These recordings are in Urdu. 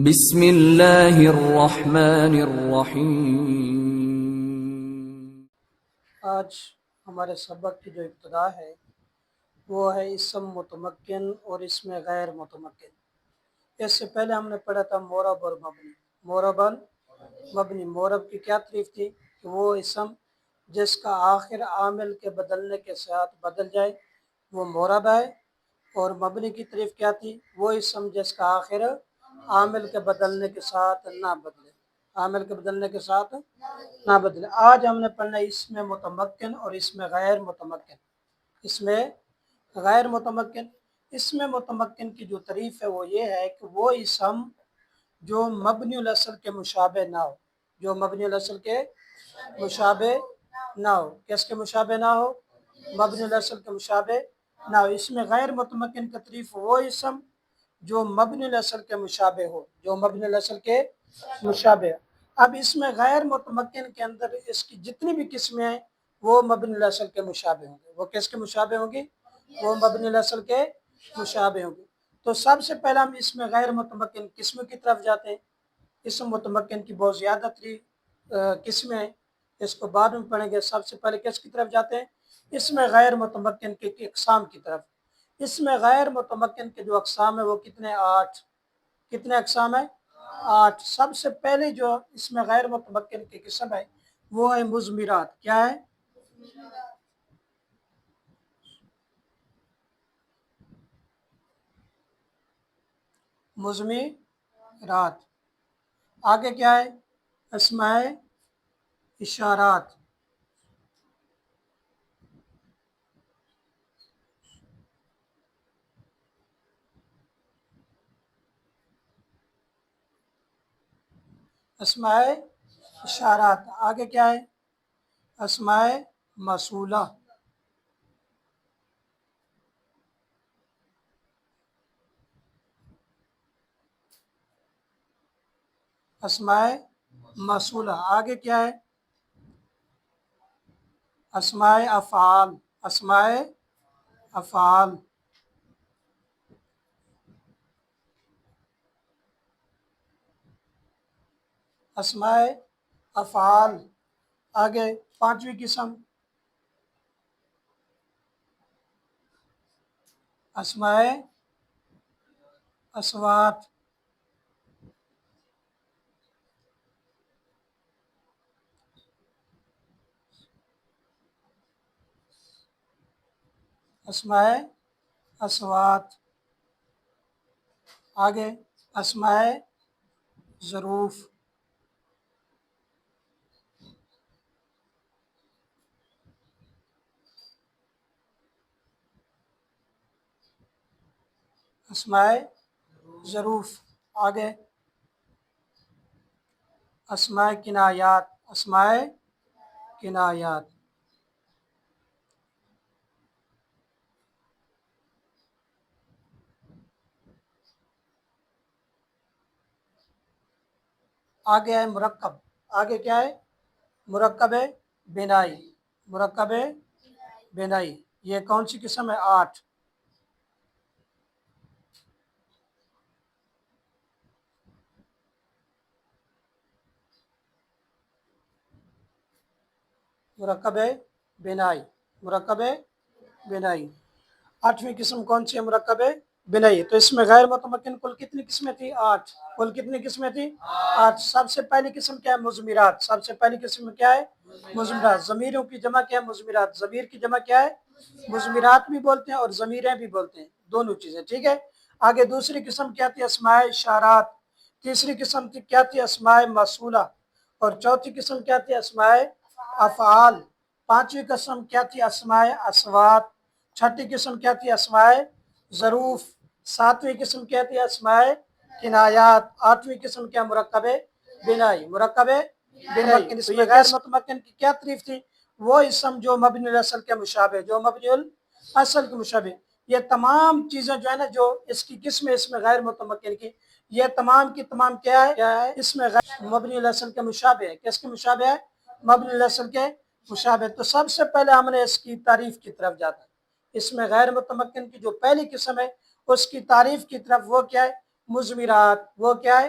بسم اللہ الرحمن الرحیم۔ آج ہمارے سبق کی جو ابتدا ہے وہ ہے اسم متمکن اور اسم غیر متمکن۔ اس سے پہلے ہم نے پڑھا تھا مورب اور مبنی۔ مورب اور مبنی، مورب کی کیا تعریف تھی کہ وہ اسم جس کا آخر عامل کے بدلنے کے ساتھ بدل جائے وہ مورب ہے، اور مبنی کی تعریف کیا تھی؟ وہ اسم جس کا آخر عامل کے بدلنے کے ساتھ نہ بدلے، عامل کے بدلنے کے ساتھ نہ بدلے۔ آج ہم نے پڑھنا اسم متمکن اور اسم غیر متمکن۔ اسم غیر متمکن، اسم متمکن کی جو تعریف ہے وہ یہ ہے کہ وہ اسم جو مبنی الاصل کے مشابہ نہ ہو، جو مبنی الاصل کے مشابہ نہ ہو۔ کس کے مشابہ نہ ہو؟ مبنی الاصل کے مشابہ نہ ہو۔ اس میں غیر متمکن کا تعریف وہ اسم جو مبنی الاصل کے مشابہ ہو، جو مبنی الاصل کے مشابہ۔ اب اس میں غیر متمکن کے اندر اس کی جتنی بھی قسمیں ہیں وہ مبنی الاصل کے مشابہ ہوں گے۔ وہ کس کے مشابہ ہوں گی؟ وہ مبنی الاصل کے مشابہ ہوں گے۔ تو سب سے پہلا ہم اس میں غیر متمکن قسم کی طرف جاتے ہیں۔ اسم متمکن کی بہت زیادہ قسمیں ہیں، اس کو بعد میں پڑھیں گے۔ سب سے پہلے کس کی طرف جاتے ہیں؟ اس میں غیر متمکن کے اقسام کی طرف۔ اس میں غیر متمکن کے جو اقسام ہیں وہ کتنے؟ 8۔ کتنے اقسام ہیں؟ 8۔ سب سے پہلے جو اس میں غیر متمکن کی قسم ہے وہ ہے مضمرات۔ کیا ہے؟ مضمرات۔ آگے کیا ہے؟ اسماء اشارات۔ اسماء اشارات۔ آگے کیا ہے؟ اسماء موصولہ۔ اسماء موصولہ۔ آگے کیا ہے؟ اسماء افعال۔ اسماء افعال۔ اسماء افعال۔ آگے 5ویں قسم اسماء اصوات۔ اسماء اصوات۔ آگے اسماء ظروف۔ اسماء ظروف۔ آگے اسماء کنایات۔ اسماء کنایات۔ آگے ہے مرکب۔ آگے کیا ہے؟ مرکب بنائی۔ مرکب بنائی، یہ کون سی قسم ہے؟ 8۔ مرکب بنائی۔ مرکب بنائی 8ویں قسم کون سی ہے؟ مرکب بنائی۔ تو اس میں غیر متمکن کل کتنی قسمیں تھی؟ 8۔ کل کتنی قسمیں تھی؟ 8۔ سب سے پہلی قسم کیا ہے؟ مضمرات۔ سب سے پہلی قسم کیا ہے؟ مضمرات۔ ضمیروں کی جمع کیا ہے؟ مضمرات۔ ضمیر کی جمع کیا ہے؟ مضمرات بھی بولتے ہیں اور ضمیریں بھی بولتے ہیں، دونوں چیزیں، ٹھیک ہے۔ آگے دوسری قسم کیا تھی؟ اسماء اشارات۔ تیسری قسم کیا تھی؟ اسماء موصولہ۔ اور چوتھی قسم کیا تھی؟ اسماء افعال۔ 5ویں قسم کیا تھی؟ اسماء اصوات۔ چھٹی قسم کیا تھی؟ اسماء ظروف۔ 7ویں قسم کیا تھی؟ اسماء کنایات۔ 8ویں قسم کیا؟ مرکب بنائی۔ مرکب بنائی۔ اس میں غیر متمکن کی کیا تعریف تھی؟ وہ اسم جو مبنی الاصل کے مشابہ، جو مبنی الاصل کے مشابہ۔ یہ تمام چیزیں جو ہے نا، جو اس کی قسم ہے اس میں غیر متمکن کی، یہ تمام کی تمام کیا ہے؟ اس میں مبنی الاصل کے مشابہ ہے۔ کس کے مشابہ ہے؟ مبنی الاصل کے مشابہ۔ تو سب سے پہلے ہم نے اس کی تعریف کی طرف جاتا ہے۔ اس میں غیر متمکن کی جو پہلی قسم ہے اس کی تعریف کی طرف، وہ کیا ہے؟ مضمرات۔ وہ کیا ہے؟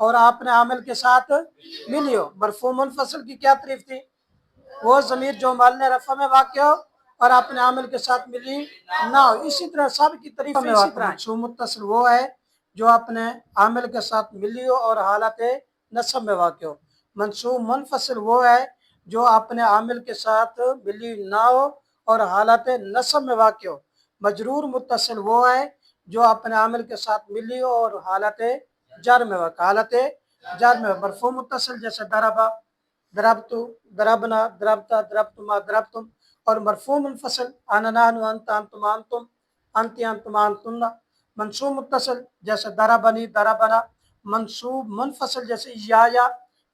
اور آپ نے عامل کے ساتھ ملی ہو۔ مرفوع منفصل کی کیا تعریف تھی؟ وہ ضمیر جو محل رفع میں واقع ہو اور اپنے عامل کے ساتھ ملی نہ ہو۔ اسی طرح سب کی تعریف اسی طرح منصوب متصل وہ ہے جو اپنے عامل کے ساتھ ملی ہو اور حالت نصب میں واقع ہو۔ منصوب منفصل وہ ہے جو اپنے عامل کے ساتھ ملی نہ ہو اور حالت نصب میں واقع ہو۔ مجرور متصل وہ ہے جو اپنے عامل کے ساتھ ملی ہو اور حالت جر میں واقع حالت جر میں۔ مرفوع متصل جیسے ضربہ، ضربتو، ضربنا، ضربتا، ضربتما، ضربتم۔ اور مرفوع منفصل انا نحن انت انتم انتم انتی انتما انتن۔ منصوب متصل جیسے ضربنی، ضربنا۔ منصوب منفصل جیسے ایایا،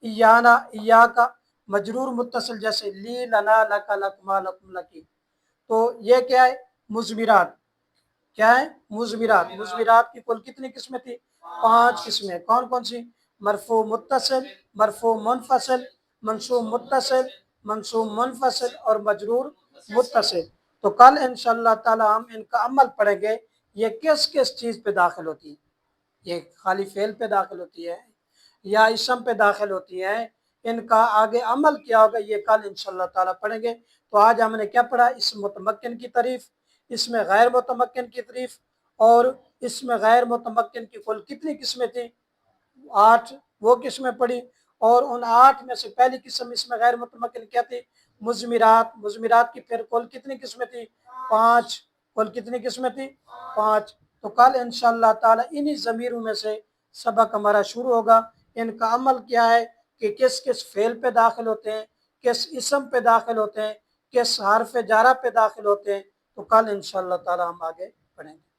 ایانا، ایاکا۔ مجرور متصل جیسے لی، لنا، لکا، لکما، لکم، لکی۔ تو یہ کیا ہے؟ مضمرات۔ کیا ہے؟ مضمرات۔ مضمرات کی کل کتنی قسمیں تھی؟ 5 قسمیں۔ کون کون سی؟ مرفوع متصل، مرفوع منفصل، منصوب متصل، منصوب منفصل اور مجرور متصل۔ تو کل انشاءاللہ تعالی ہم ان کا عمل پڑھیں گے، یہ کس کس چیز پہ داخل ہوتی ہے۔ یہ خالی فعل پہ داخل ہوتی ہے یا اسم پہ داخل ہوتی ہے، ان کا آگے عمل کیا ہوگا یہ کل انشاءاللہ تعالی پڑھیں گے۔ تو آج ہم نے کیا پڑھا؟ اسم متمکن کی تعریف، اس میں غیر متمکن کی تعریف، اور اس میں غیر متمکن کی کل کتنی قسمیں تھیں؟ 8 وہ قسمیں پڑھی، اور ان 8 میں سے پہلی قسم اس میں غیر متمکن کیا تھی؟ مضمرات۔ مضمرات کی پھر کل کتنی قسمیں تھی؟ 5۔ کل کتنی قسمیں تھی؟ 5۔ تو کل انشاءاللہ تعالی انہی ضمیروں میں سے سبق ہمارا شروع ہوگا۔ ان کا عمل کیا ہے کہ کس کس فعل پہ داخل ہوتے ہیں، کس اسم پہ داخل ہوتے ہیں، کس حرف جارہ پہ داخل ہوتے ہیں۔ تو کل انشاءاللہ تعالی ہم آگے پڑھیں گے۔